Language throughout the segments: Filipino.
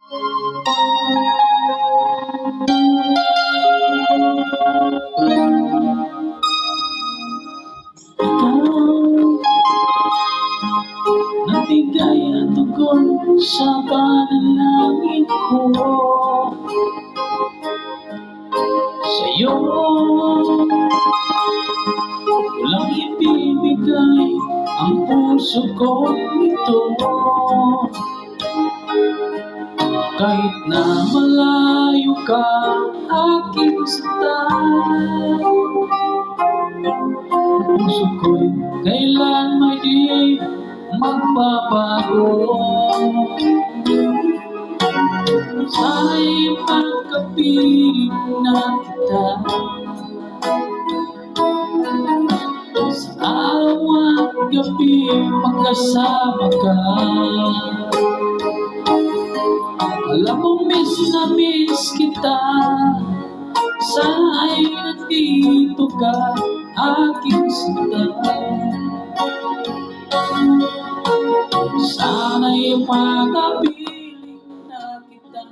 Nabigay ang tugon sa panalangin ko. Sa'yo walang ibibigay ang puso ko ito. Kahit na malayo ka, aking sinta, puso ko'y kailan may di magbabago. Sana'y pagkapiling na kita, sa araw at gabi magkasama ka. Alam mo miss na miss kita, sana ay nandito ka, aking sinta. Sana'y makapiling na kita.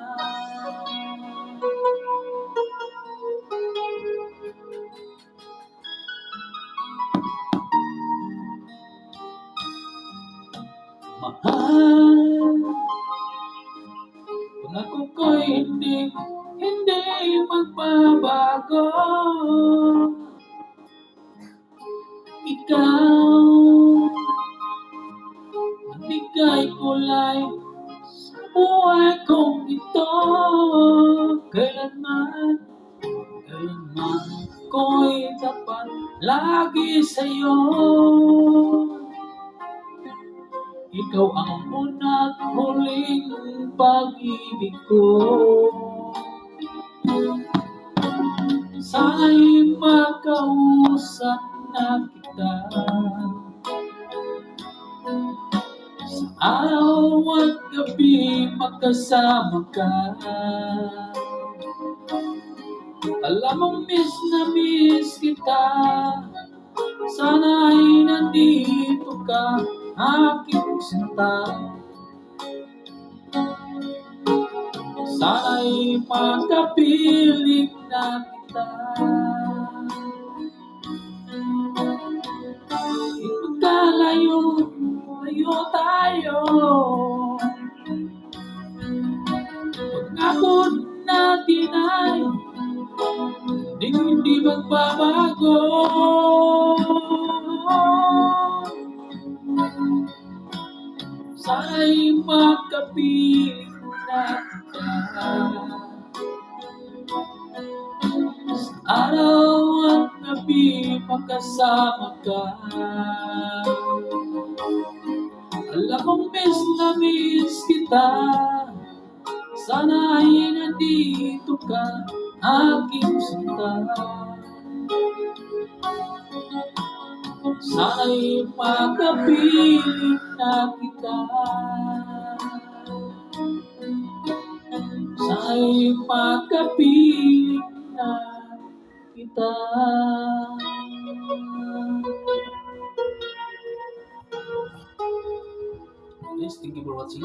Mahal, pangako ko'y hindi magbabago. Ikaw, nagbigay kulay sa buhay kong ito. Kailanman ko'y tapat lagi sa'yo. Ikaw ang una't huling pag-ibig ko. Sana'y makausap na kita, sa araw at gabi magkasama ka. Alam mo miss na miss kita, sana'y nandito ka, aking sinta. Sana'y makapiling na kita. Ipagkalayo, layo tayo. Pangako natin ay hindi magbabago. Sana'y makapiling na kita, sa araw at gabi magkasama ka. Alam mo miss na miss kita, sana'y nandito ka, aking sinta. Sana'y makapiling na kita. Sana'y makapiling na kita. Yes, thank you for watching.